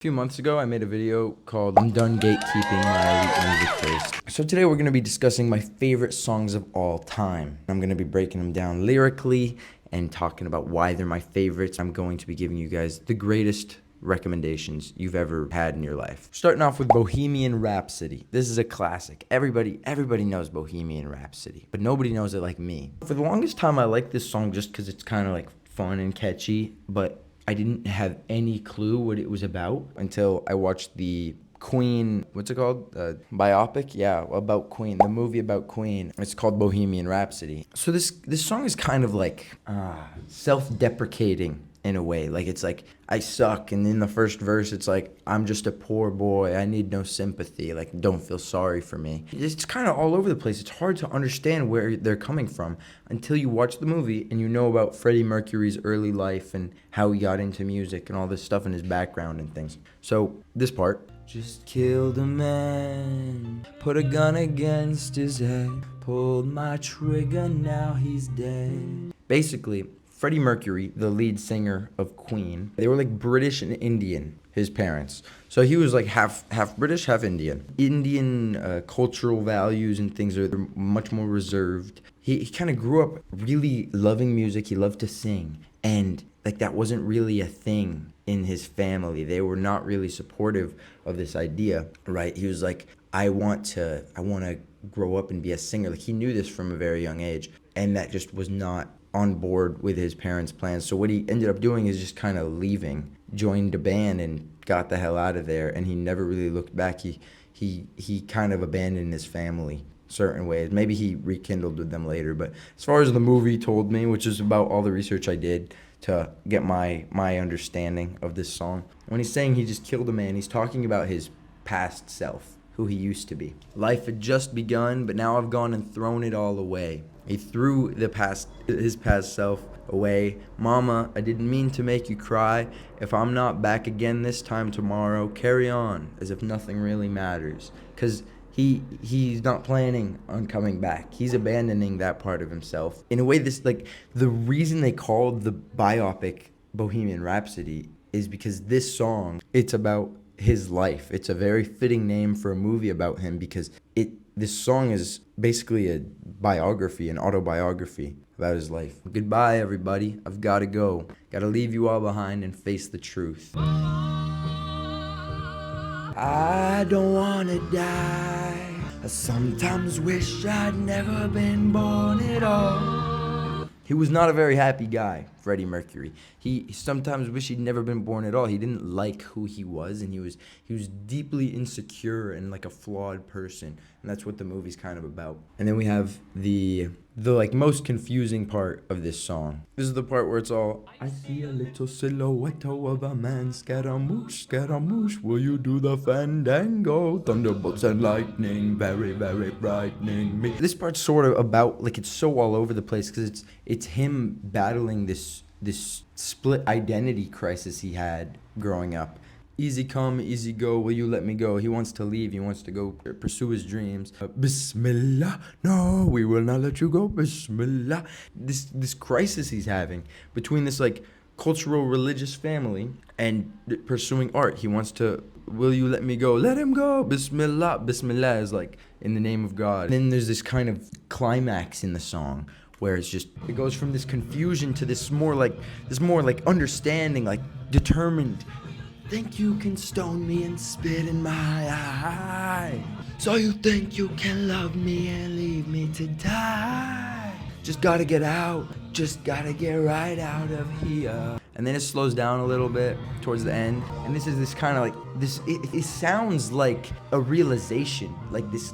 A few months ago, I made a video called I'm Done Gatekeeping My Elite Music Taste. So today we're going to be discussing my favorite songs of all time. I'm going to be breaking them down lyrically and talking about why they're my favorites. I'm going to be giving you guys the greatest recommendations you've ever had in your life. Starting off with Bohemian Rhapsody. This is a classic. Everybody knows Bohemian Rhapsody, but nobody knows it like me. For the longest time, I liked this song just because it's kind of like fun and catchy, but I didn't have any clue what it was about until I watched the Queen, what's it called? Biopic? Yeah, about Queen, the movie about Queen. It's called Bohemian Rhapsody. So this song is kind of like self-deprecating in a way. Like it's like, I suck, and in the first verse it's like, I'm just a poor boy, I need no sympathy, like don't feel sorry for me. It's kind of all over the place. It's hard to understand where they're coming from until you watch the movie and you know about Freddie Mercury's early life and how he got into music and all this stuff in his background and things. So this part, just killed a man, put a gun against his head, pulled my trigger, now he's dead. Basically, Freddie Mercury, the lead singer of Queen, they were like British and Indian, his parents. So he was like half British, half Indian. Indian cultural values and things are much more reserved. He kind of grew up really loving music. He loved to sing. And like that wasn't really a thing in his family. They were not really supportive of this idea, right? He was like, I want to grow up and be a singer. Like he knew this from a very young age. And that just was not on board with his parents' plans. So what he ended up doing is just kind of leaving, joined a band and got the hell out of there, and he never really looked back. He kind of abandoned his family certain ways. Maybe he rekindled with them later, but as far as the movie told me, which is about all the research I did to get my understanding of this song, when he's saying he just killed a man, he's talking about his past self, who he used to be. Life had just begun, but now I've gone and thrown it all away. He threw his past self away. Mama, I didn't mean to make you cry. If I'm not back again this time tomorrow, carry on as if nothing really matters. Because he's not planning on coming back. He's abandoning that part of himself. In a way, this like the reason they called the biopic Bohemian Rhapsody is because this song, it's about his life. It's a very fitting name for a movie about him because this song is basically a biography, an autobiography about his life. Goodbye, everybody. I've got to go. Got to leave you all behind and face the truth. I don't want to die. I sometimes wish I'd never been born at all. He was not a very happy guy, Freddie Mercury. He sometimes wished he'd never been born at all. He didn't like who he was, and he was deeply insecure and like a flawed person. And that's what the movie's kind of about. And then we have the like most confusing part of this song. This is the part where it's all, I see a little silhouette of a man, Scaramouche, Scaramouche, will you do the fandango? Thunderbolts and lightning, very, very frightening me. This part's sort of about, like, it's so all over the place because it's him battling this split identity crisis he had growing up. Easy come, easy go, will you let me go? He wants to leave, he wants to go pursue his dreams. Bismillah, no, we will not let you go, Bismillah. This crisis he's having between this like cultural religious family and pursuing art. He wants to, will you let me go? Let him go, Bismillah. Bismillah is like in the name of God. And then there's this kind of climax in the song where it's just, it goes from this confusion to this more like understanding, like determined. Think you can stone me and spit in my eye. So you think you can love me and leave me to die. Just gotta get out, just gotta get right out of here. And then it slows down a little bit towards the end. And this is this kind of like, it sounds like a realization, like this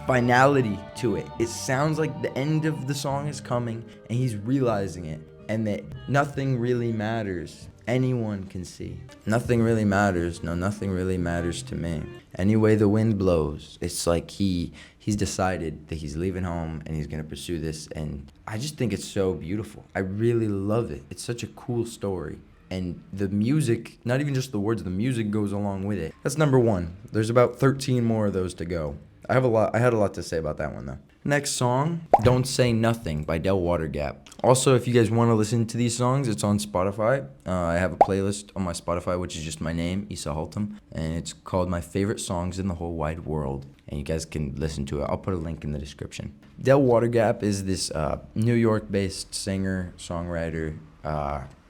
finality to it. It sounds like the end of the song is coming and he's realizing it. And that nothing really matters. Anyone can see. Nothing really matters. No, nothing really matters to me. Any way the wind blows, it's like he's decided that he's leaving home and he's gonna pursue this. And I just think it's so beautiful. I really love it. It's such a cool story. And the music, not even just the words, the music goes along with it. That's number one. There's about 13 more of those to go. I had a lot to say about that one though. Next song, Don't Say Nothing by Del Watergap. Also, if you guys want to listen to these songs, it's on Spotify. I have a playlist on my Spotify, which is just my name, Issa Haltam, and it's called My Favorite Songs in the Whole Wide World. And you guys can listen to it. I'll put a link in the description. Del Watergap is this New York-based singer, songwriter.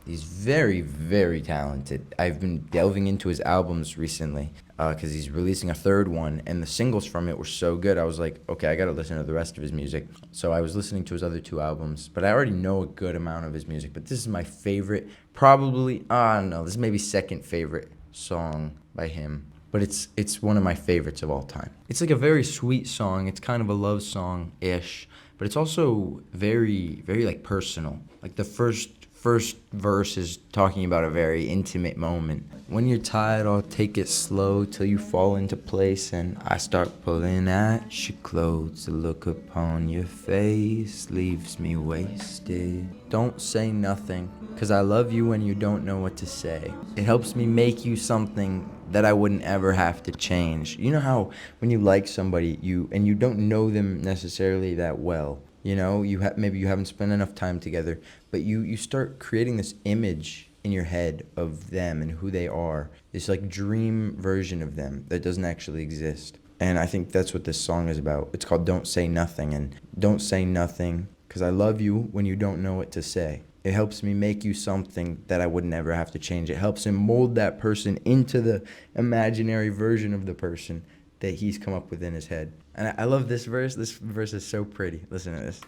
He's very, very talented. I've been delving into his albums recently because he's releasing a third one, and the singles from it were so good. I was like, okay, I got to listen to the rest of his music. So I was listening to his other 2 albums, but I already know a good amount of his music. But this is my favorite, probably, I don't know, this is maybe second favorite song by him. But it's one of my favorites of all time. It's like a very sweet song. It's kind of a love song-ish, but it's also very, very like personal. Like the first verse is talking about a very intimate moment. When you're tired, I'll take it slow till you fall into place, and I start pulling at your clothes. The look upon your face leaves me wasted. Don't say nothing, 'cause I love you when you don't know what to say. It helps me make you something that I wouldn't ever have to change. You know how when you like somebody, you don't know them necessarily that well. You know, maybe you haven't spent enough time together, but you start creating this image in your head of them and who they are. This like dream version of them that doesn't actually exist. And I think that's what this song is about. It's called Don't Say Nothing, and don't say nothing because I love you when you don't know what to say. It helps me make you something that I would never have to change. It helps him mold that person into the imaginary version of the person that he's come up with in his head. And I love this verse. This verse is so pretty. Listen to this.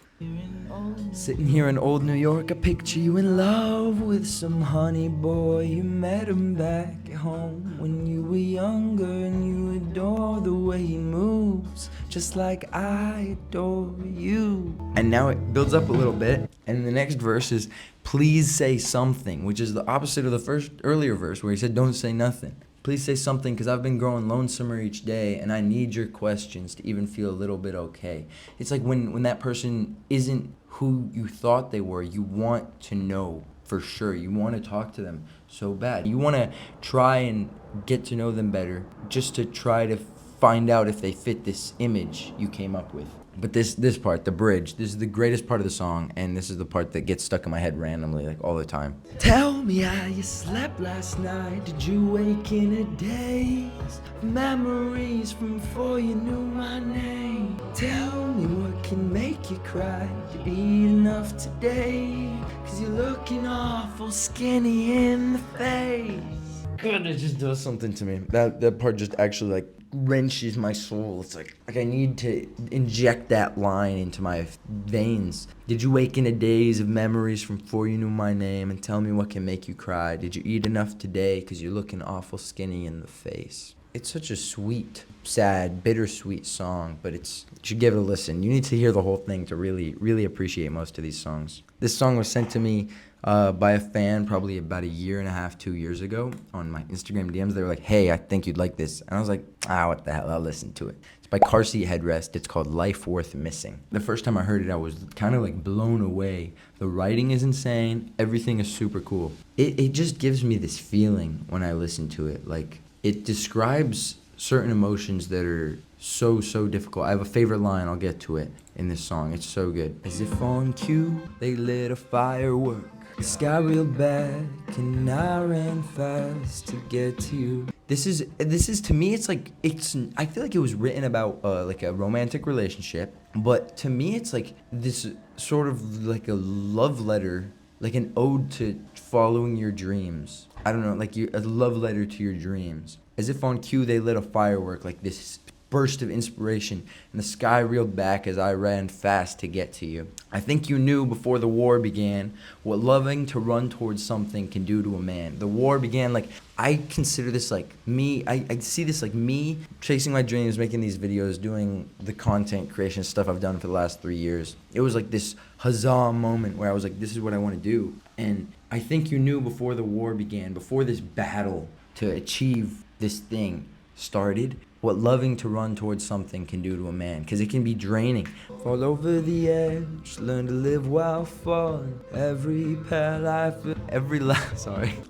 Sitting here in old New York, I picture you in love with some honey boy. You met him back at home when you were younger, and you adore the way he moves, just like I adore you. And now it builds up a little bit, and the next verse is, please say something, which is the opposite of the earlier verse where he said, don't say nothing. Please say something, because I've been growing lonesomer each day, and I need your questions to even feel a little bit okay. It's like when that person isn't who you thought they were, you want to know for sure. You want to talk to them so bad. You want to try and get to know them better just to try to find out if they fit this image you came up with. But this part, the bridge, this is the greatest part of the song, and this is the part that gets stuck in my head randomly, like all the time. Tell me how you slept last night. Did you wake in a daze? Memories from before you knew my name. Tell me what can make you cry. Did you eat enough today? 'Cause you're looking awful skinny in the face. God, it just does something to me. That part just actually like wrenches my soul. It's like I need to inject that line into my veins. Did you wake in a daze of memories from before you knew my name, and tell me what can make you cry? Did you eat enough today? 'Cause you're looking awful skinny in the face. It's such a sweet, sad, bittersweet song, but you should give it a listen. You need to hear the whole thing to really, really appreciate most of these songs. This song was sent to me by a fan probably about 1.5 years, 2 years ago on my Instagram DMs. They were like, hey, I think you'd like this. And I was like, what the hell, I'll listen to it. It's by Car Seat Headrest. It's called Life Worth Missing. The first time I heard it, I was kind of like blown away. The writing is insane. Everything is super cool. It just gives me this feeling when I listen to it. Like, it describes certain emotions that are so difficult. I have a favorite line, I'll get to it, in this song. It's so good. As if on cue, they lit a firework. The sky real bad, and I ran fast to get to you. This is to me, I feel like it was written about like a romantic relationship, but to me it's like this sort of like a love letter, like an ode to following your dreams. I don't know, like a love letter to your dreams. As if on cue they lit a firework, like this burst of inspiration, and the sky reeled back as I ran fast to get to you. I think you knew before the war began what loving to run towards something can do to a man. The war began, like, I consider this like me, I see this like me chasing my dreams, making these videos, doing the content creation stuff I've done for the last 3 years. It was like this huzzah moment where I was like, this is what I want to do. And I think you knew before the war began, before this battle to achieve this thing started, what loving to run towards something can do to a man, because it can be draining. Fall over the edge, learn to live while falling.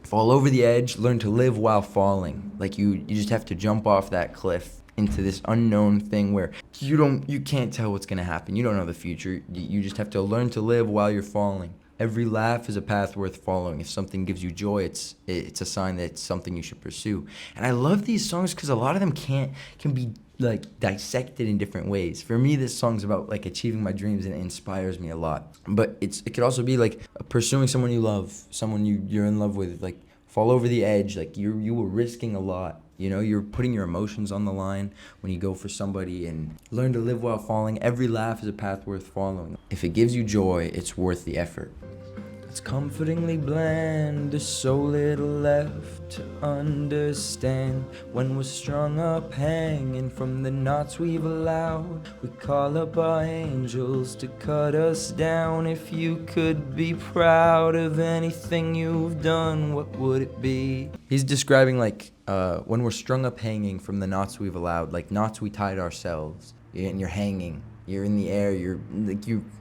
Fall over the edge, learn to live while falling. Like you just have to jump off that cliff into this unknown thing where you can't tell what's gonna happen. You don't know the future. You just have to learn to live while you're falling. Every laugh is a path worth following. If something gives you joy, it's a sign that it's something you should pursue. And I love these songs because a lot of them can be like dissected in different ways. For me, this song's about like achieving my dreams, and it inspires me a lot. But it could also be like pursuing someone you love, someone you're in love with, like fall over the edge, like you were risking a lot. You know, you're putting your emotions on the line when you go for somebody, and learn to live while falling. Every laugh is a path worth following. If it gives you joy, it's worth the effort. It's comfortingly bland, there's so little left to understand. When we're strung up hanging from the knots we've allowed, we call up our angels to cut us down. If you could be proud of anything you've done, what would it be? He's describing like when we're strung up hanging from the knots we've allowed, like knots we tied ourselves, and you're hanging. You're in the air,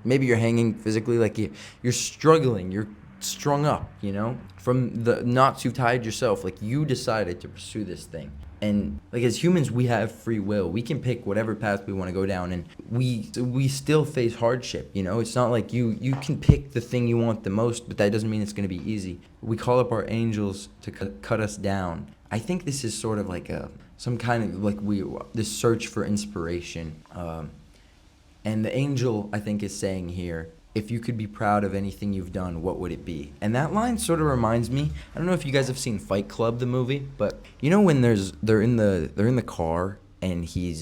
maybe you're hanging physically, like you're struggling, you're strung up, you know, from the knots you've tied yourself. Like you decided to pursue this thing. And like as humans, we have free will. We can pick whatever path we want to go down, and we still face hardship, you know. It's not like you can pick the thing you want the most, but that doesn't mean it's going to be easy. We call up our angels to cut us down. I think this is sort of like some kind of like this search for inspiration. And the angel, I think, is saying here, if you could be proud of anything you've done, what would it be? And that line sort of reminds me, I don't know if you guys have seen Fight Club, the movie, but you know when they're in the car and he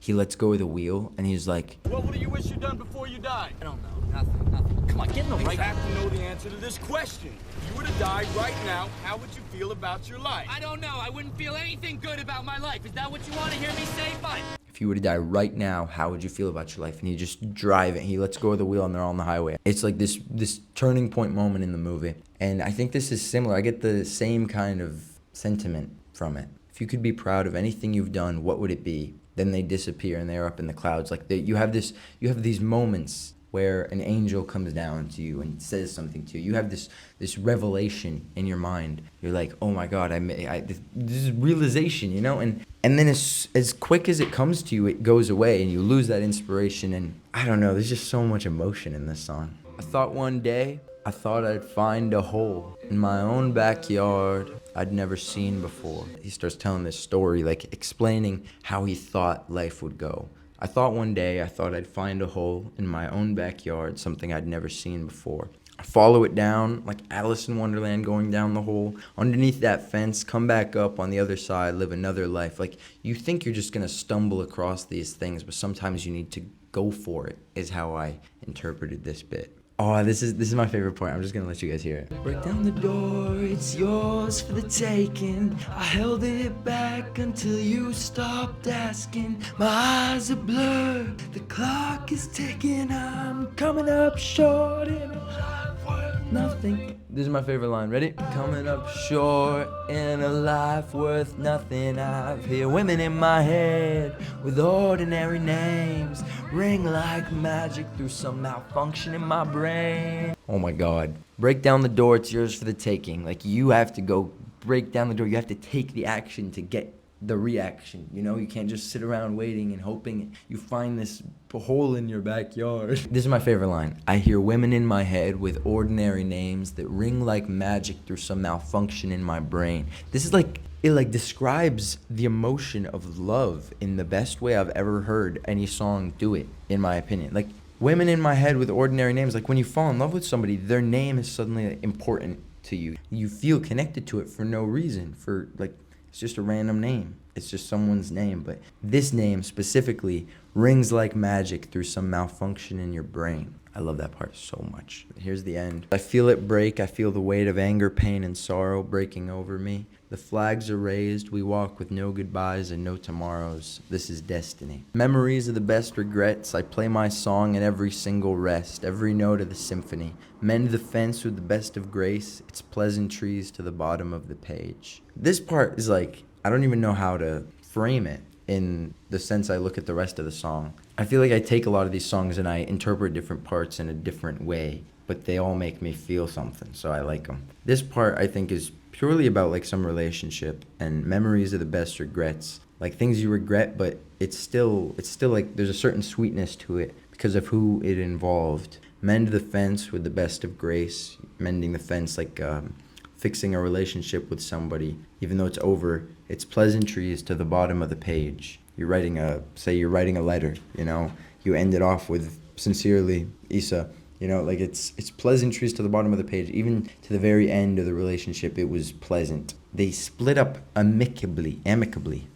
lets go of the wheel and he's like, what do you wish you'd done before you died? I don't know, nothing. Come on, get in the right. You have to know the answer to this question. If you were to die right now, how would you feel about your life? I don't know. I wouldn't feel anything good about my life. Is that what you want to hear me say? Fine. if you were to die right now, how would you feel about your life? And he just drive it. He lets go of the wheel and they're on the highway. It's like this turning point moment in the movie. And I think this is similar. I get the same kind of sentiment from it. If you could be proud of anything you've done, what would it be? Then they disappear and they're up in the clouds. Like you have these moments where an angel comes down to you and says something to you. You have this revelation in your mind. You're like, oh my God, this is realization, you know? And then as quick as it comes to you, it goes away and you lose that inspiration. And I don't know, there's just so much emotion in this song. I thought one day, I'd find a hole in my own backyard I'd never seen before. He starts telling this story, like explaining how he thought life would go. I thought one day I'd find a hole in my own backyard, something I'd never seen before. Follow it down, like Alice in Wonderland going down the hole, underneath that fence, come back up on the other side, live another life. Like, you think you're just gonna stumble across these things, but sometimes you need to go for it, is how I interpreted this bit. Oh, this is my favorite point. I'm just gonna let you guys hear it. Break down the door, it's yours for the taking. I held it back until you stopped asking. My eyes are blurred, the clock is ticking. I'm coming up short in a life worth nothing. This is my favorite line. Ready? Coming up short in a life worth nothing. I've hear women in my head with ordinary names ring like magic through some malfunction in my brain. Oh my God. Break down the door, it's yours for the taking. Like, you have to go break down the door. You have to take the action to get the reaction. You know, you can't just sit around waiting and hoping you find this hole in your backyard. This is my favorite line. I hear women in my head with ordinary names that ring like magic through some malfunction in my brain. This is like, it like describes the emotion of love in the best way I've ever heard any song do it, in my opinion. Like, women in my head with ordinary names, like when you fall in love with somebody, their name is suddenly important to you. You feel connected to it for no reason, for like, it's just a random name. It's just someone's name. But this name specifically rings like magic through some malfunction in your brain. I love that part so much. Here's the end. I feel it break. I feel the weight of anger, pain, and sorrow breaking over me. The flags are raised. We walk with no goodbyes and no tomorrows. This is destiny. Memories are the best regrets. I play my song at every single rest, every note of the symphony. Mend the fence with the best of grace. It's pleasantries to the bottom of the page. This part is like, I don't even know how to frame it in the sense I look at the rest of the song. I feel like I take a lot of these songs and I interpret different parts in a different way, but they all make me feel something, so I like them. This part, I think, is purely about like some relationship, and memories are the best regrets. Like things you regret, but it's still like there's a certain sweetness to it because of who it involved. Mend the fence with the best of grace. Mending the fence like fixing a relationship with somebody, even though it's over. It's pleasantries to the bottom of the page. You're writing a letter, you know, you end it off with sincerely, Isa. You know, like it's pleasantries to the bottom of the page. Even to the very end of the relationship, it was pleasant. They split up amicably. Amicably?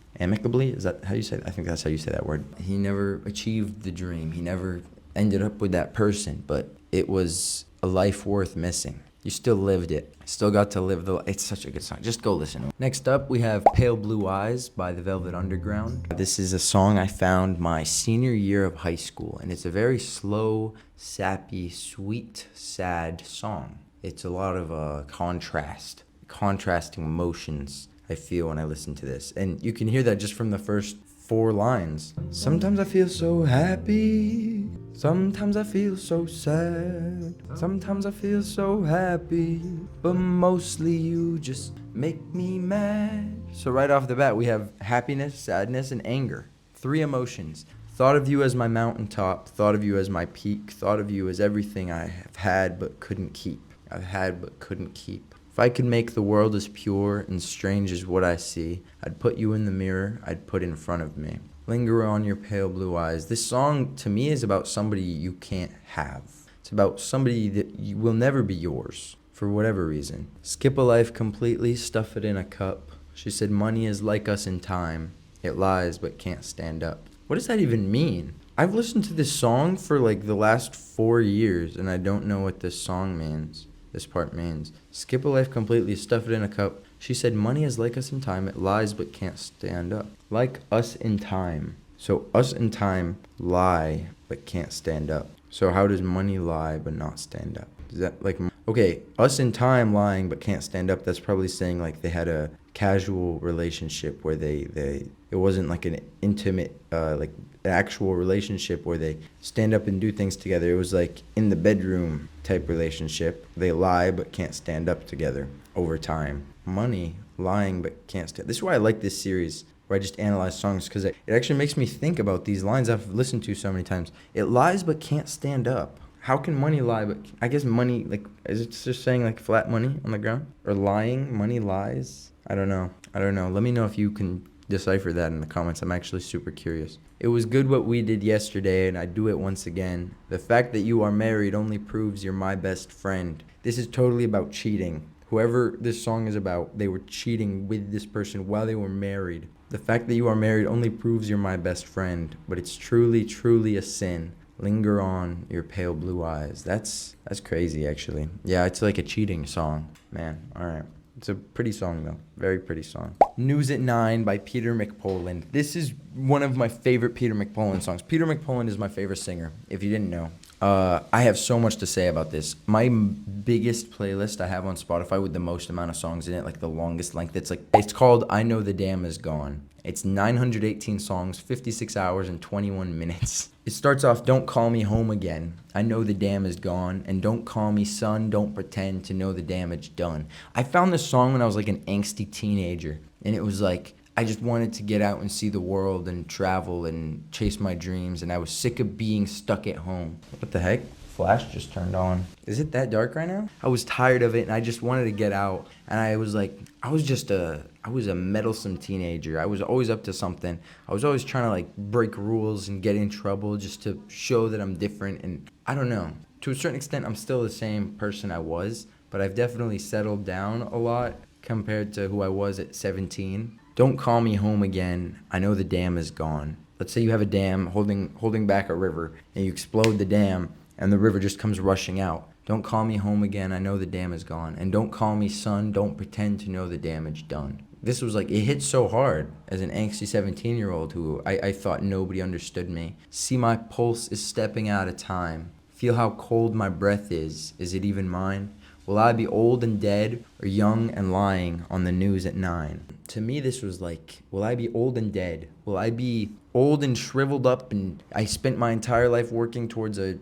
Is that how you say it? I think that's how you say that word. He never achieved the dream. He never ended up with that person, but it was a life worth missing. You still lived it. Still got to live it's such a good song. Just go listen. Next up, we have Pale Blue Eyes by the Velvet Underground. This is a song I found my senior year of high school, and it's a very slow, sappy, sweet, sad song. It's a lot of contrasting emotions I feel when I listen to this. And you can hear that just from the first 4 lines. Sometimes I feel so happy. Sometimes I feel so sad. Sometimes I feel so happy. But mostly you just make me mad. So right off the bat, we have happiness, sadness, and anger. 3 emotions. Thought of you as my mountaintop. Thought of you as my peak. Thought of you as everything I have had but couldn't keep. I've had but couldn't keep. If I could make the world as pure and strange as what I see, I'd put you in the mirror, I'd put in front of me. Linger on your pale blue eyes. This song, to me, is about somebody you can't have. It's about somebody that will never be yours, for whatever reason. Skip a life completely, stuff it in a cup. She said money is like us in time. It lies but can't stand up. What does that even mean? I've listened to this song for like the last 4 years, and I don't know what this song means. This part means. Skip a life completely, stuff it in a cup. She said money is like us in time. It lies but can't stand up. Like us in time. So us in time lie but can't stand up. So how does money lie but not stand up? Is that like, okay, us in time lying but can't stand up, that's probably saying like they had a casual relationship where it wasn't like an intimate, like an actual relationship where they stand up and do things together. It was like in the bedroom type relationship. They lie but can't stand up together over time. Money, lying but can't stand. This is why I like this series where I just analyze songs, because it actually makes me think about these lines I've listened to so many times. It lies but can't stand up. How can money lie? But I guess money, like, is it just saying like flat money on the ground? Or lying, money lies? I don't know. Let me know if you can decipher that in the comments. I'm actually super curious. It was good what we did yesterday, and I'd do it once again. The fact that you are married only proves you're my best friend. This is totally about cheating. Whoever this song is about, they were cheating with this person while they were married. The fact that you are married only proves you're my best friend, but it's truly, truly a sin. Linger on your pale blue eyes. That's crazy, actually. Yeah, it's like a cheating song. Man, all right. It's a pretty song, though. Very pretty song. News at 9 by Peter McPoland. This is one of my favorite Peter McPoland songs. Peter McPoland is my favorite singer, if you didn't know. I have so much to say about this. My biggest playlist I have on Spotify with the most amount of songs in it, like the longest length, it's called I Know the Dam Is Gone. It's 918 songs, 56 hours, and 21 minutes. It starts off, don't call me home again. I know the dam is gone. And don't call me son, don't pretend to know the damage done. I found this song when I was like an angsty teenager. And it was like, I just wanted to get out and see the world and travel and chase my dreams. And I was sick of being stuck at home. What the heck? Flash just turned on. Is it that dark right now? I was tired of it and I just wanted to get out. And I was like, I was a meddlesome teenager. I was always up to something. I was always trying to like break rules and get in trouble just to show that I'm different. And I don't know. To a certain extent, I'm still the same person I was, but I've definitely settled down a lot compared to who I was at 17. Don't call me home again. I know the dam is gone. Let's say you have a dam holding back a river and you explode the dam and the river just comes rushing out. Don't call me home again, I know the dam is gone. And don't call me son, don't pretend to know the damage done. This was like, it hit so hard as an angsty 17-year-old who I thought nobody understood me. See my pulse is stepping out of time. Feel how cold my breath is it even mine? Will I be old and dead or young and lying on the news at 9? To me, this was like, will I be old and dead? Will I be old and shriveled up and I spent my entire life working towards a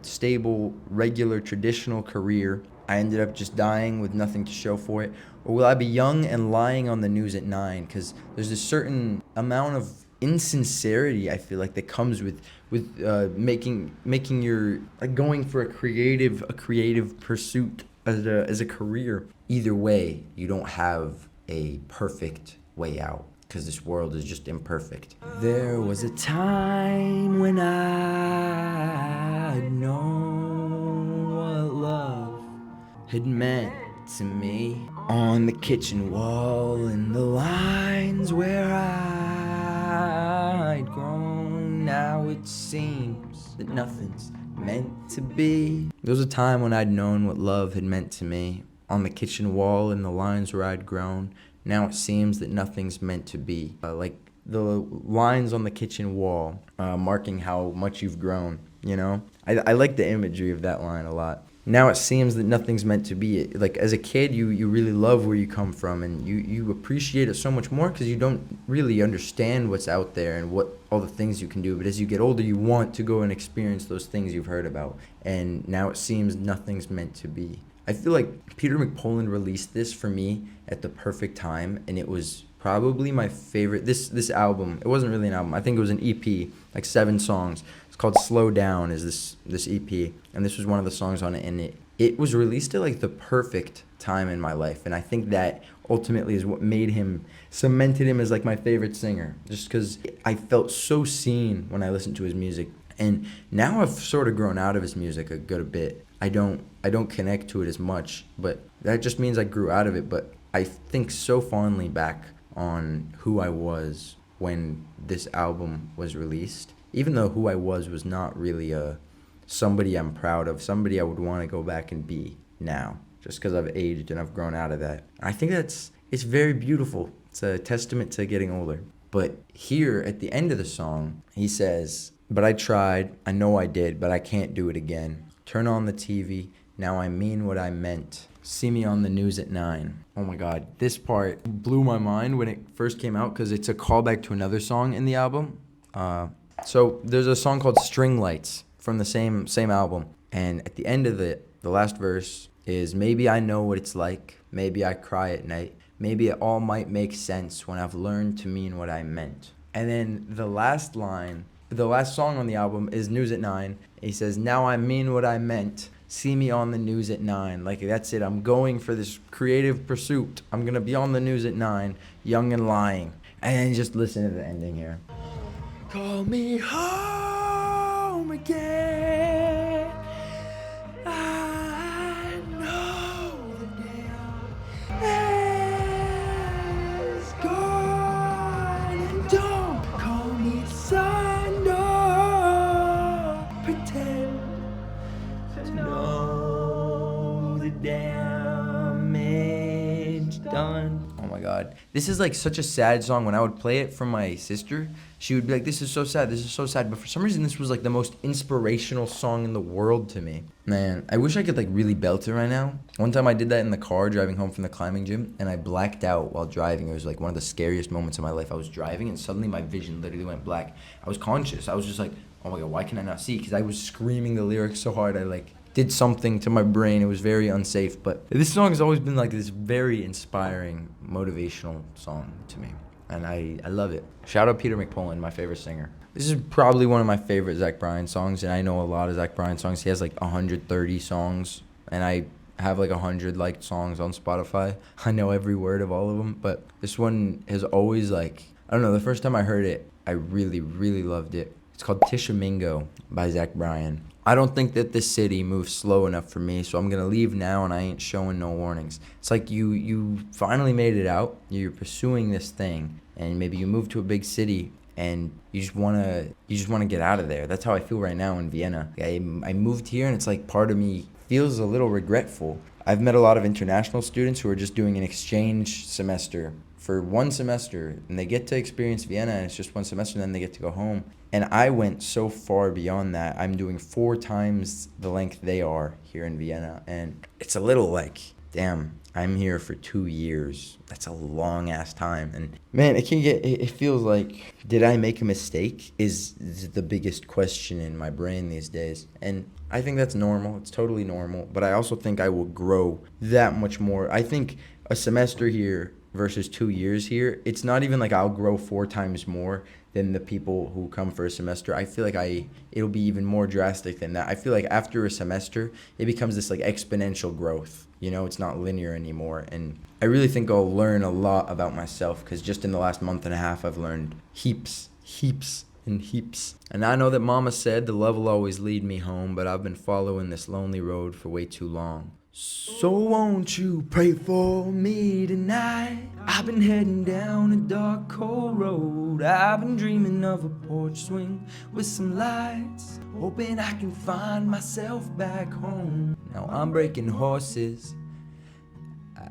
stable, regular, traditional career? I ended up just dying with nothing to show for it? Or will I be young and lying on the news at 9? Because there's a certain amount of insincerity I feel like that comes with making your like going for a creative pursuit as a career. Either way, you don't have a perfect way out because this world is just imperfect. There was a time when I'd known what love had meant to me. On the kitchen wall in the lines where I'd grown, now it seems that nothing's meant to be. There was a time when I'd known what love had meant to me. On the kitchen wall in the lines where I'd grown, now it seems that nothing's meant to be. Like the lines on the kitchen wall, marking how much you've grown, you know? I like the imagery of that line a lot. Now it seems that nothing's meant to be. Like as a kid, you really love where you come from, and you appreciate it so much more because you don't really understand what's out there and what all the things you can do. But as you get older, you want to go and experience those things you've heard about. And now it seems nothing's meant to be. I feel like Peter McPoland released this for me at the perfect time, and it was probably my favorite. This album, it wasn't really an album. I think it was an EP, like 7 songs. It's called Slow Down is this EP, and this was one of the songs on it, and it was released at like the perfect time in my life, and I think that ultimately is what cemented him as like my favorite singer, just because I felt so seen when I listened to his music. And now I've sort of grown out of his music a good bit. I don't connect to it as much, but that just means I grew out of it. But I think so fondly back on who I was when this album was released, even though who I was not really somebody I'm proud of, somebody I would want to go back and be now, just because I've aged and I've grown out of that. I think it's very beautiful. It's a testament to getting older. But here at the end of the song, he says, "But I tried, I know I did, but I can't do it again. Turn on the TV, now I mean what I meant. See me on the news at 9. Oh my God, this part blew my mind when it first came out because it's a callback to another song in the album. So there's a song called String Lights from the same album. And at the end of the last verse is, maybe I know what it's like, maybe I cry at night, maybe it all might make sense when I've learned to mean what I meant. And then the last line, the last song on the album is News at 9. He says, now I mean what I meant. See me on the news at 9. Like, that's it. I'm going for this creative pursuit. I'm going to be on the news at 9, young and lying. And then just listen to the ending here. Call me home again. I know the day is gone. And don't call me son. Don't pretend to know the damage done. Oh my God. This is like such a sad song. When I would play it for my sister, she would be like, this is so sad, this is so sad. But for some reason, this was like the most inspirational song in the world to me. Man, I wish I could like really belt it right now. One time I did that in the car driving home from the climbing gym, and I blacked out while driving. It was like one of the scariest moments of my life. I was driving and suddenly my vision literally went black. I was conscious. I was just like, oh my God, why can I not see? Because I was screaming the lyrics so hard. I like did something to my brain. It was very unsafe. But this song has always been like this very inspiring, motivational song to me. And I love it. Shout out Peter McPoland, my favorite singer. This is probably one of my favorite Zach Bryan songs, and I know a lot of Zach Bryan songs. He has like 130 songs, and I have like 100 liked songs on Spotify. I know every word of all of them, but this one has always like, I don't know, the first time I heard it, I really, really loved it. It's called Tishomingo by Zach Bryan. I don't think that this city moves slow enough for me, so I'm going to leave now and I ain't showing no warnings. It's like you finally made it out, you're pursuing this thing, and maybe you move to a big city and you just want to get out of there. That's how I feel right now in Vienna. I moved here and it's like part of me feels a little regretful. I've met a lot of international students who are just doing an exchange semester for 1 semester, and they get to experience Vienna, and it's just 1 semester, and then they get to go home. And I went so far beyond that. I'm doing 4 times the length they are here in Vienna, and it's a little like, damn, I'm here for 2 years. That's a long ass time. And man, it feels like, did I make a mistake? Is the biggest question in my brain these days. And I think that's normal. It's totally normal. But I also think I will grow that much more. I think a semester here versus 2 years here, it's not even like I'll grow 4 times more than the people who come for a semester. I feel like it'll be even more drastic than that. I feel like after a semester, it becomes this like exponential growth. You know, it's not linear anymore. And I really think I'll learn a lot about myself, because just in the last month and a half, I've learned heaps and heaps. And I know that mama said the love will always lead me home, but I've been following this lonely road for way too long. So won't you pray for me tonight? I've been heading down a dark, cold road. I've been dreaming of a porch swing with some lights, hoping I can find myself back home. Now I'm breaking horses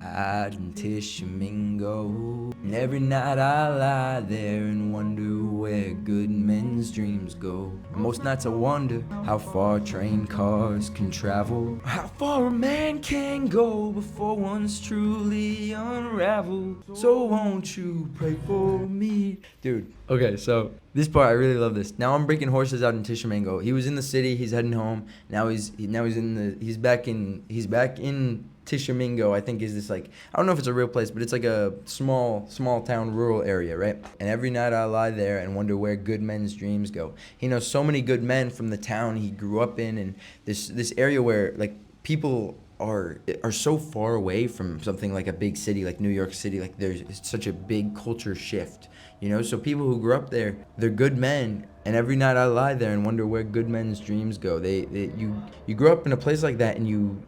out in Tishomingo, and every night I lie there and wonder where good men's dreams go. And most nights I wonder how far train cars can travel, how far a man can go before one's truly unraveled. So won't you pray for me, dude? Okay, so this part I really love this. Now I'm breaking horses out in Tishomingo. He was in the city. He's heading home. He's back in Tishomingo, I think, is this like, I don't know if it's a real place, but it's like a small town rural area, right? And every night I lie there and wonder where good men's dreams go. He knows so many good men from the town he grew up in, and this area where like people are so far away from something like a big city like New York City. Like there's such a big culture shift, you know? So people who grew up there, they're good men. And every night I lie there and wonder where good men's dreams go. You grow up in a place like that, and you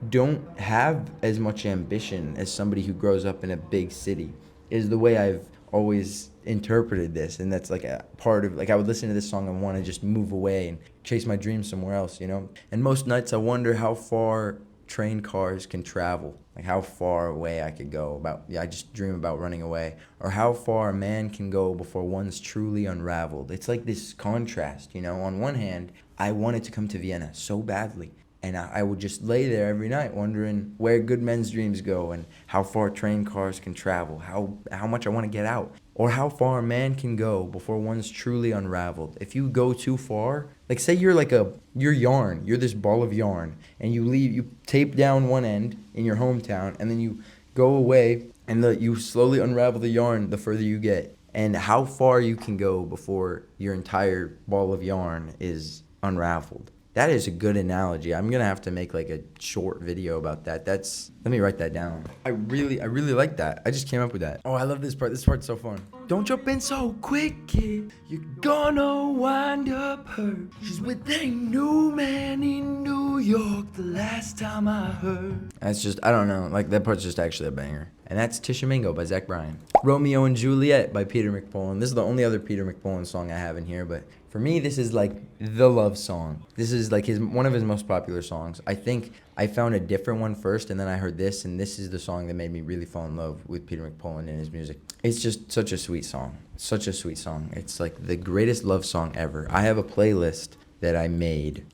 don't have as much ambition as somebody who grows up in a big city, is the way I've always interpreted this. And that's like a part of, like, I would listen to this song and want to just move away and chase my dreams somewhere else, you know? And most nights I wonder how far train cars can travel, like how far away I could go. I just dream about running away, or how far a man can go before one's truly unraveled. It's like this contrast, you know? On one hand, I wanted to come to Vienna so badly, and I would just lay there every night wondering where good men's dreams go and how far train cars can travel, how much I want to get out, or how far a man can go before one's truly unraveled. If you go too far, like say you're this ball of yarn, and you tape down one end in your hometown, and then you go away, and you slowly unravel the yarn the further you get, and how far you can go before your entire ball of yarn is unraveled. That is a good analogy. I'm gonna have to make like a short video about that. Let me write that down. I really like that. I just came up with that. Oh, I love this part. This part's so fun. Don't jump in so quick, kid. You're gonna wind up hurt. She's with a new man in New York the last time I heard. That's just, I don't know. Like, that part's just actually a banger. And that's Tishomingo by Bryan. Romeo and Juliet by Peter McPoland. This is the only other Peter McPoland song I have in here, but for me, this is like the love song. This is like one of his most popular songs. I think I found a different one first, and then I heard this, and this is the song that made me really fall in love with Peter McPoland and his music. It's just such a sweet song. Such a sweet song. It's like the greatest love song ever. I have a playlist that I made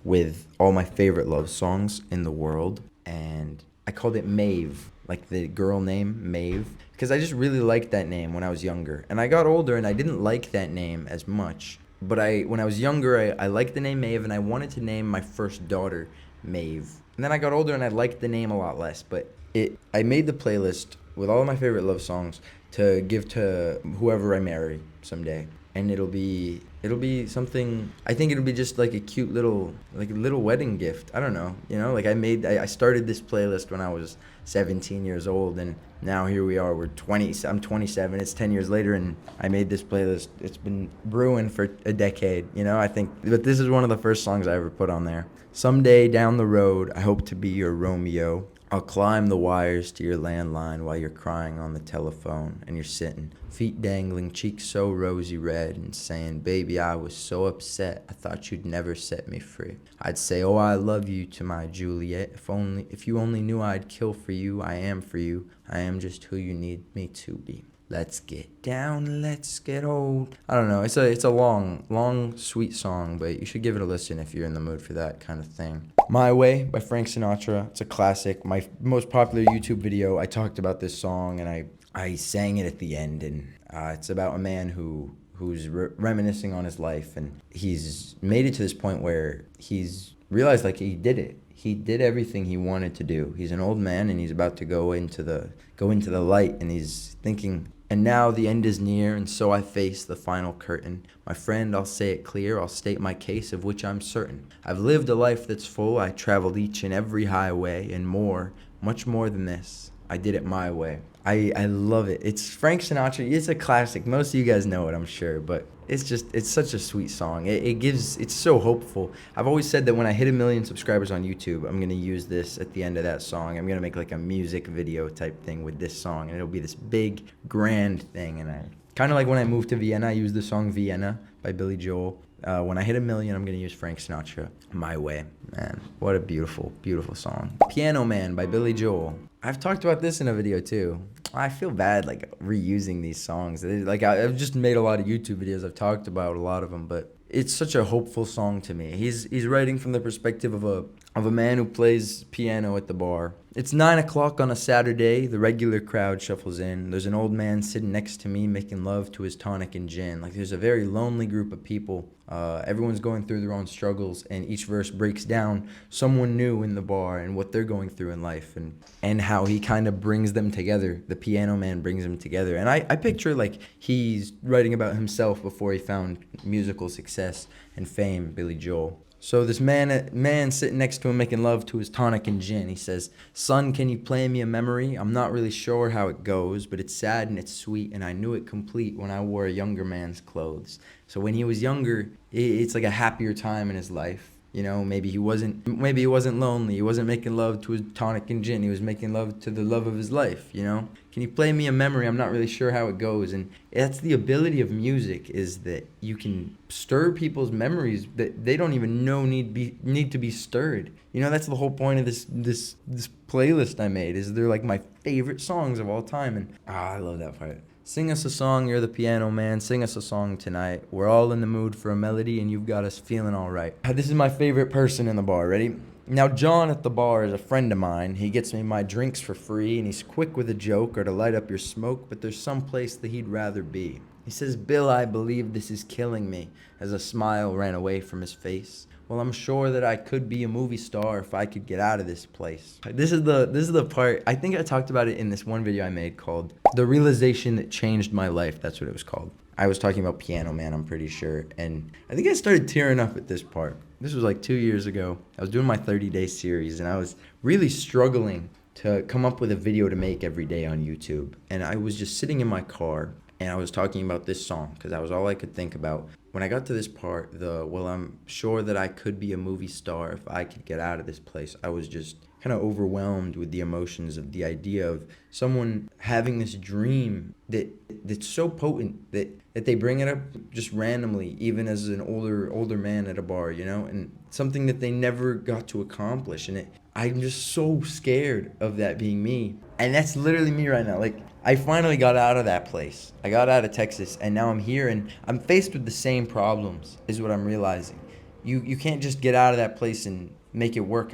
with all my favorite love songs in the world, and I called it Maeve, like the girl name, Maeve, because I just really liked that name when I was younger. And I got older and I didn't like that name as much. But when I was younger, I liked the name Maeve, and I wanted to name my first daughter Maeve. And then I got older and I liked the name a lot less. But I made the playlist with all of my favorite love songs to give to whoever I marry someday. And it'll be something, I think it'll be just like a cute little wedding gift. I don't know, you know, like I started this playlist when I was 17 years old, and now here we are, I'm 27, it's 10 years later, and I made this playlist. It's been brewing for a decade, you know, I think, but this is one of the first songs I ever put on there. Someday down the road, I hope to be your Romeo. I'll climb the wires to your landline while you're crying on the telephone, and you're sitting, feet dangling, cheeks so rosy red, and saying, baby, I was so upset, I thought you'd never set me free. I'd say, oh, I love you to my Juliet. If you only knew I'd kill for you, I am just who you need me to be. Let's get down, let's get old. I don't know. It's a long, sweet song, but you should give it a listen if you're in the mood for that kind of thing. My Way by Frank Sinatra. It's a classic. My most popular YouTube video, I talked about this song and I sang it at the end. And it's about a man who's reminiscing on his life, and he's made it to this point where he's realized like he did it. He did everything he wanted to do. He's an old man and he's about to go into the light, and he's thinking, and now the end is near, and so I face the final curtain. My friend, I'll say it clear, I'll state my case of which I'm certain. I've lived a life that's full, I traveled each and every highway, and more, much more than this, I did it my way. I love it. It's Frank Sinatra. It's a classic. Most of you guys know it, I'm sure, but it's such a sweet song. It's so hopeful. I've always said that when I hit 1 million subscribers on YouTube, I'm going to use this at the end of that song. I'm going to make like a music video type thing with this song, and it'll be this big, grand thing. And I kind of like when I moved to Vienna, I used the song Vienna by Billy Joel. When I hit 1 million, I'm going to use Frank Sinatra, My Way. Man, what a beautiful, beautiful song. Piano Man by Billy Joel. I've talked about this in a video too. I feel bad like reusing these songs. Like I've just made a lot of YouTube videos. I've talked about a lot of them, but it's such a hopeful song to me. He's writing from the perspective of a man who plays piano at the bar. It's 9 o'clock on a Saturday. The regular crowd shuffles in. There's an old man sitting next to me making love to his tonic and gin. Like there's a very lonely group of people. Everyone's going through their own struggles, and each verse breaks down someone new in the bar and what they're going through in life, and how he kind of brings them together. The piano man brings them together. And I picture like he's writing about himself before he found musical success and fame, Billy Joel. So this man sitting next to him making love to his tonic and gin, he says, "Son, can you play me a memory? I'm not really sure how it goes, but it's sad and it's sweet, and I knew it complete when I wore a younger man's clothes." So when he was younger, it's like a happier time in his life. You know, maybe he wasn't lonely. He wasn't making love to his tonic and gin. He was making love to the love of his life, you know? Can you play me a memory? I'm not really sure how it goes. And that's the ability of music, is that you can stir people's memories that they don't even know need to be stirred. You know, that's the whole point of this playlist I made, is they're like my favorite songs of all time. And I love that part. Sing us a song, you're the piano man. Sing us a song tonight. We're all in the mood for a melody, and you've got us feeling all right. This is my favorite person in the bar. Ready? Now, John at the bar is a friend of mine. He gets me my drinks for free, and he's quick with a joke or to light up your smoke, but there's some place that he'd rather be. He says, "Bill, I believe this is killing me," as a smile ran away from his face. "Well, I'm sure that I could be a movie star if I could get out of this place." This is the part, I think I talked about it in this one video I made called "The Realization That Changed My Life." That's what it was called. I was talking about Piano Man, I'm pretty sure. And I think I started tearing up at this part. This was like 2 years ago. I was doing my 30-day series, and I was really struggling to come up with a video to make every day on YouTube. And I was just sitting in my car, and I was talking about this song because that was all I could think about. When I got to this part, well, I'm sure that I could be a movie star if I could get out of this place, I was just kind of overwhelmed with the emotions of the idea of someone having this dream that's so potent that they bring it up just randomly, even as an older man at a bar, you know, and something that they never got to accomplish. And I'm just so scared of that being me. And that's literally me right now. Like, I finally got out of that place. I got out of Texas, and now I'm here, and I'm faced with the same problems, is what I'm realizing. You can't just get out of that place and make it work.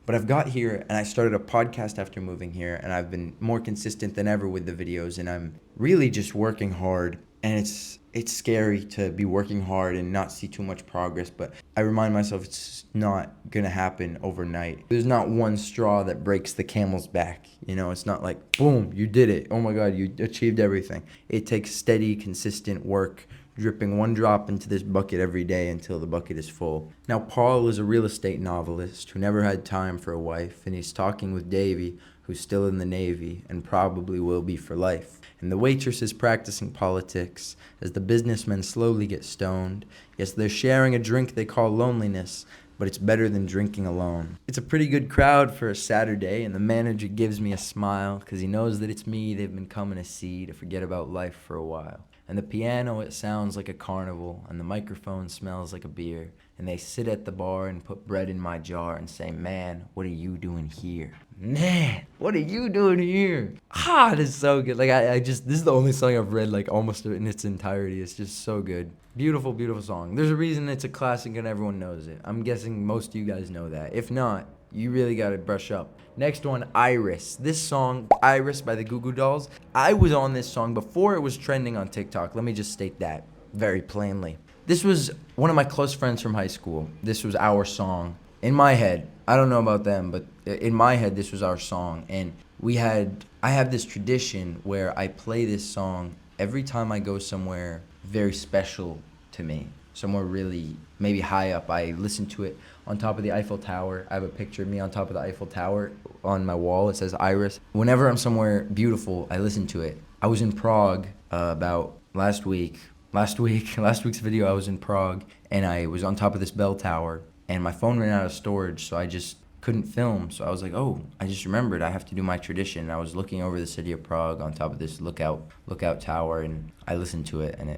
But I've got here, and I started a podcast after moving here, and I've been more consistent than ever with the videos, and I'm really just working hard. And it's scary to be working hard and not see too much progress, but I remind myself it's not gonna happen overnight. There's not one straw that breaks the camel's back. You know, it's not like, boom, you did it. Oh my God, you achieved everything. It takes steady, consistent work, dripping one drop into this bucket every day until the bucket is full. Now, Paul is a real estate novelist who never had time for a wife, and he's talking with Davy, who's still in the Navy and probably will be for life. And the waitress is practicing politics as the businessmen slowly get stoned. Yes, they're sharing a drink they call loneliness, but it's better than drinking alone. It's a pretty good crowd for a Saturday, and the manager gives me a smile because he knows that it's me they've been coming to see to forget about life for a while. And the piano, it sounds like a carnival, and the microphone smells like a beer. And they sit at the bar and put bread in my jar and say, man, what are you doing here? Man, what are you doing here? Ah, this is so good. Like, I just, this is the only song I've read, like, almost in its entirety. It's just so good. Beautiful, beautiful song. There's a reason it's a classic and everyone knows it. I'm guessing most of you guys know that. If not, you really gotta brush up. Next one, Iris. This song, Iris by the Goo Goo Dolls. I was on this song before it was trending on TikTok. Let me just state that very plainly. This was one of my close friends from high school. This was our song. In my head, I don't know about them, but in my head, this was our song. And I have this tradition where I play this song every time I go somewhere very special to me. Somewhere really maybe high up. I listen to it on top of the Eiffel Tower. I have a picture of me on top of the Eiffel Tower on my wall. It says Iris. Whenever I'm somewhere beautiful, I listen to it. I was in Prague about last week's video. I was in Prague and I was on top of this bell tower and my phone ran out of storage, so I just couldn't film. So I was like, oh, I just remembered I have to do my tradition. And I was looking over the city of Prague on top of this lookout tower, and I listened to it, and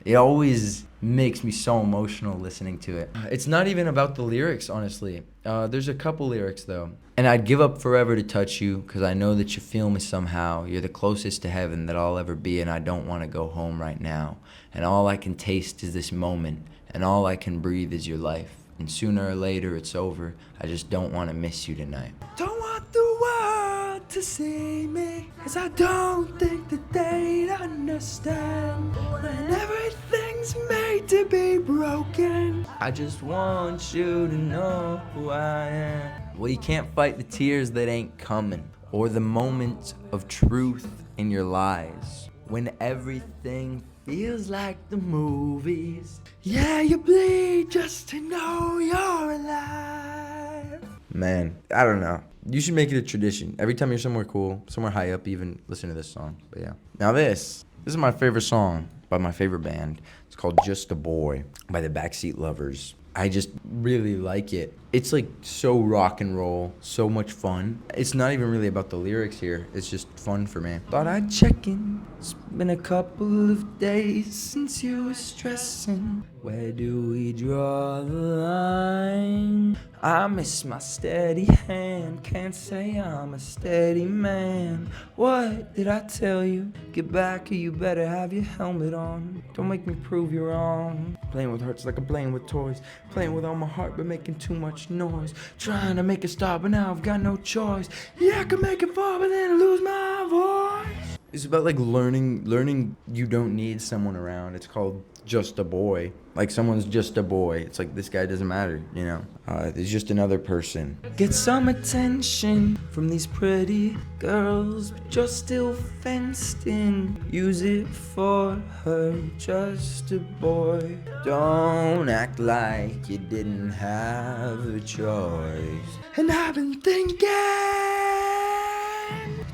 it always makes me so emotional listening to it. It's not even about the lyrics, honestly. There's a couple lyrics though. And I'd give up forever to touch you, cause I know that you feel me somehow. You're the closest to heaven that I'll ever be, and I don't wanna go home right now. And all I can taste is this moment, and all I can breathe is your life. And sooner or later it's over, I just don't wanna miss you tonight. Don't want the world to see me, cause I don't think that they'd understand. When everything's made to be broken, I just want you to know who I am. Well, you can't fight the tears that ain't coming, or the moments of truth in your lies. When everything feels like the movies, yeah, you bleed just to know you're alive. Man, I don't know. You should make it a tradition. Every time you're somewhere cool, somewhere high up even, listen to this song. But yeah. Now this is my favorite song by my favorite band. It's called Just a Boy by the Backseat Lovers. I just really like it. It's like so rock and roll, so much fun. It's not even really about the lyrics here. It's just fun for me. Thought I'd check in. It's been a couple of days since you were stressing. Where do we draw the line? I miss my steady hand. Can't say I'm a steady man. What did I tell you? Get back or you better have your helmet on. Don't make me prove you wrong. Playing with hearts like I'm playing with toys. Playing with all my heart but making too much noise. Trying to make it stop but now I've got no choice. Yeah, I can make it fall but then lose my voice. It's about like learning you don't need someone around. It's called Just a Boy. Like someone's just a boy. It's like this guy doesn't matter, you know. He's just another person. Get some attention from these pretty girls, but you're still fenced in. Use it for her, just a boy. Don't act like you didn't have a choice. And I've been thinking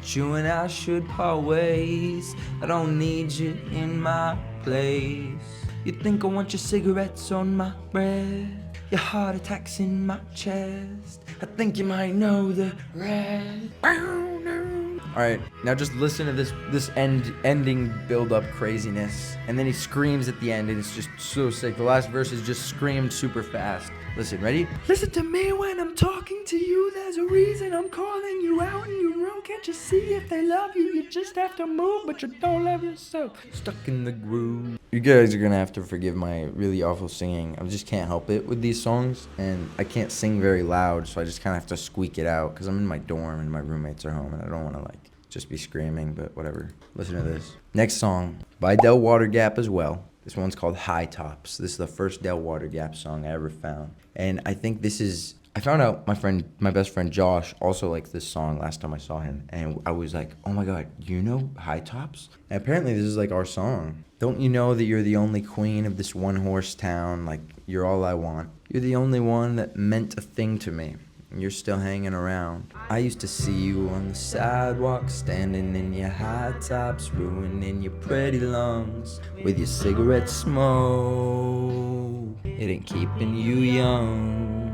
you and I should part ways. I don't need you in my place. You think I want your cigarettes on my breath, your heart attacks in my chest. I think you might know the rest. Alright, now just listen to this ending build-up craziness. And then he screams at the end, and it's just so sick. The last verse is just screamed super fast. Listen, ready? Listen to me when I'm talking to you. There's a reason I'm calling you out in your room. Can't you see if they love you? You just have to move, but you don't love yourself. Stuck in the groove. You guys are gonna have to forgive my really awful singing. I just can't help it with these songs, and I can't sing very loud, so I just kind of have to squeak it out because I'm in my dorm and my roommates are home, and I don't want to like just be screaming, but whatever. Listen to this. Next song by Del Watergap as well. This one's called High Tops. This is the first Del Watergap song I ever found. And I think this is, I found out my best friend Josh also liked this song last time I saw him. And I was like, oh my God, you know High Tops? And apparently this is like our song. Don't you know that you're the only queen of this one horse town? Like, you're all I want. You're the only one that meant a thing to me. You're still hanging around. I used to see you on the sidewalk, standing in your high tops, ruining your pretty lungs with your cigarette smoke. It ain't keeping you young.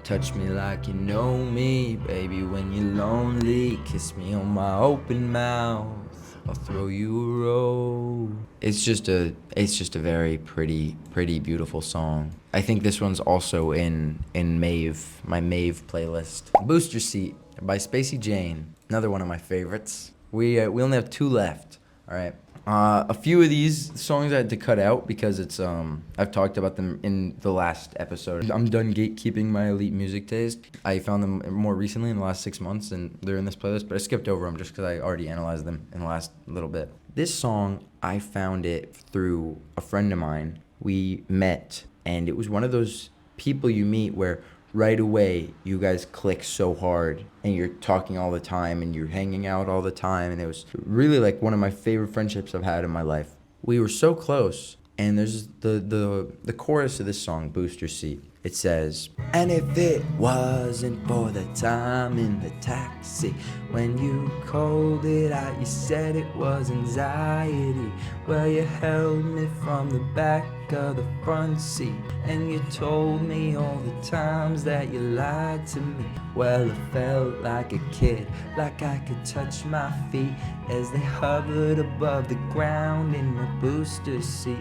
Touch me like you know me, baby, when you're lonely. Kiss me on my open mouth. I'll throw you a roll. It's just a very pretty, beautiful song. I think this one's also in Mave, my Mave playlist. Booster Seat by Spacey Jane, another one of my favorites. We only have 2 left. All right. A few of these songs I had to cut out because it's I've talked about them in the last episode. I'm done gatekeeping my elite music taste. I found them more recently in the last 6 months, and they're in this playlist, but I skipped over them just because I already analyzed them in the last little bit. This song, I found it through a friend of mine. We met, and it was one of those people you meet where right away you guys click so hard and you're talking all the time and you're hanging out all the time, and it was really like one of my favorite friendships I've had in my life. We were so close, and there's the chorus of this song, Booster Seat. It says, and if it wasn't for the time in the taxi, when you called it out, you said it was anxiety. Well, you held me from the back of the front seat, and you told me all the times that you lied to me. Well, it felt like a kid, like I could touch my feet as they hovered above the ground in my booster seat.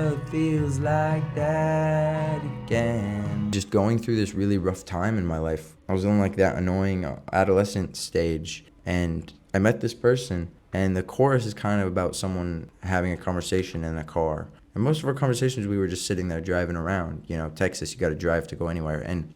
It feels like that again. Just going through this really rough time in my life. I was in like that annoying adolescent stage, and I met this person, and the chorus is kind of about someone having a conversation in a car. And most of our conversations, we were just sitting there driving around. You know, Texas, you got to drive to go anywhere. And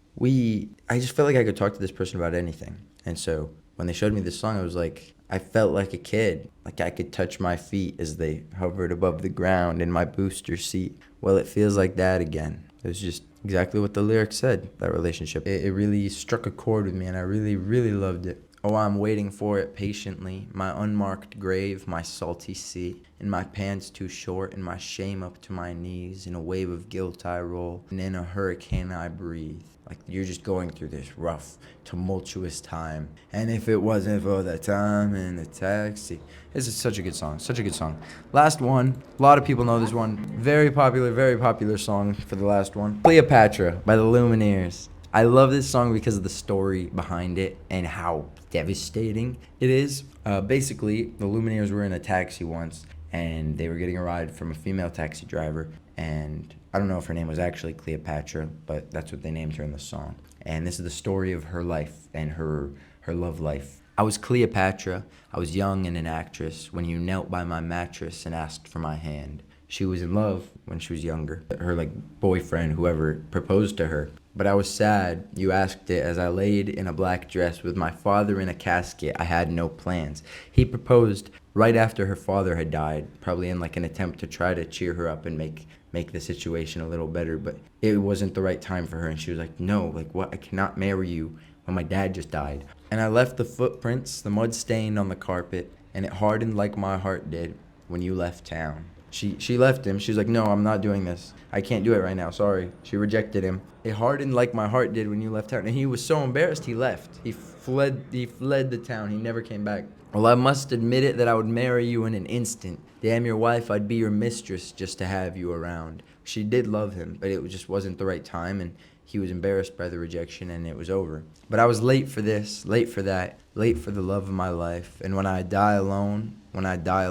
I just felt like I could talk to this person about anything. And so when they showed me this song, I was like, I felt like a kid, like I could touch my feet as they hovered above the ground in my booster seat. Well, it feels like that again. It was just exactly what the lyrics said, that relationship. It really struck a chord with me, and I really, really loved it. Oh, I'm waiting for it patiently, my unmarked grave, my salty sea, in my pants too short, and my shame up to my knees, in a wave of guilt I roll, and in a hurricane I breathe. Like, you're just going through this rough, tumultuous time. And if it wasn't for the time in the taxi. This is such a good song, such a good song. Last one, a lot of people know this one. Very popular song for the last one. Cleopatra by the Lumineers. I love this song because of the story behind it and how devastating it is. Basically, the Lumineers were in a taxi once, and they were getting a ride from a female taxi driver, and I don't know if her name was actually Cleopatra, but that's what they named her in the song. And this is the story of her life and her love life. I was Cleopatra, I was young and an actress, when you knelt by my mattress and asked for my hand. She was in love when she was younger. Her boyfriend, whoever, proposed to her. But I was sad, you asked it, as I laid in a black dress with my father in a casket. I had no plans. He proposed right after her father had died, probably in an attempt to try to cheer her up and make the situation a little better, but it wasn't the right time for her, and she was like, no, what, I cannot marry you when my dad just died. And I left the footprints, the mud stained on the carpet, and it hardened like my heart did when you left town. She left him. She was like, no, I'm not doing this. I can't do it right now, sorry. She rejected him. It hardened like my heart did when you left town. And he was so embarrassed, he left. He fled the town. He never came back. Well, I must admit it that I would marry you in an instant. Damn your wife, I'd be your mistress just to have you around. She did love him, but it just wasn't the right time, and he was embarrassed by the rejection, and it was over. But I was late for this, late for that, late for the love of my life. And when I die alone, when I die,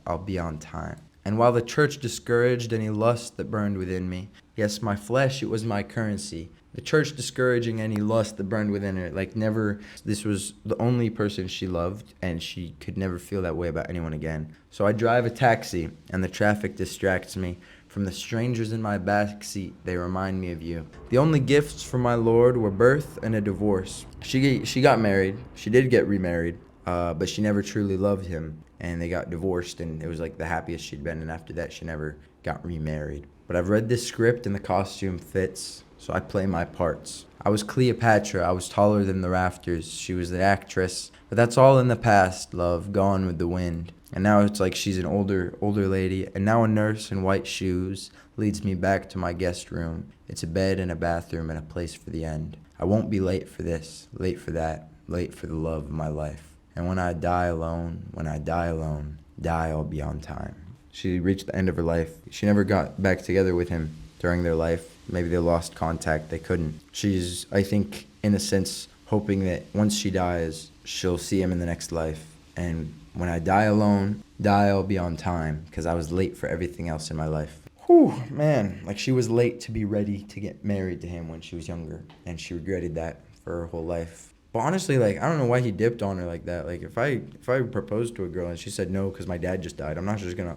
I'll be on time. And while the church discouraged any lust that burned within me, yes, my flesh, it was my currency. The church discouraging any lust that burned within her, never, this was the only person she loved, and she could never feel that way about anyone again. So I drive a taxi, and the traffic distracts me. From the strangers in my backseat, they remind me of you. The only gifts from my Lord were birth and a divorce. She got married, she did get remarried, but she never truly loved him, and they got divorced, and it was the happiest she'd been, and after that she never got remarried. But I've read this script, and the costume fits, so I play my parts. I was Cleopatra, I was taller than the rafters, she was the actress, but that's all in the past, love, gone with the wind. And now it's she's an older lady, and now a nurse in white shoes leads me back to my guest room. It's a bed and a bathroom and a place for the end. I won't be late for this, late for that, late for the love of my life. And when I die alone, I'll be on time. She reached the end of her life. She never got back together with him during their life. Maybe they lost contact, they couldn't. She's, I think, in a sense, hoping that once she dies, she'll see him in the next life. And when I die alone, I'll be on time, because I was late for everything else in my life. Whew, man. Like, she was late to be ready to get married to him when she was younger, and she regretted that for her whole life. But honestly, like, I don't know why he dipped on her like that. Like, if I proposed to a girl and she said no because my dad just died, I'm not just gonna...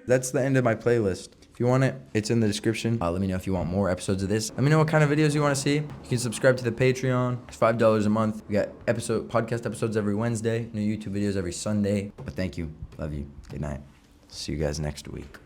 That's the end of my playlist. If you want it, it's in the description. Let me know if you want more episodes of this. Let me know what kind of videos you want to see. You can subscribe to the Patreon. It's $5 a month. We got podcast episodes every Wednesday, new YouTube videos every Sunday. But thank you. Love you. Good night. See you guys next week.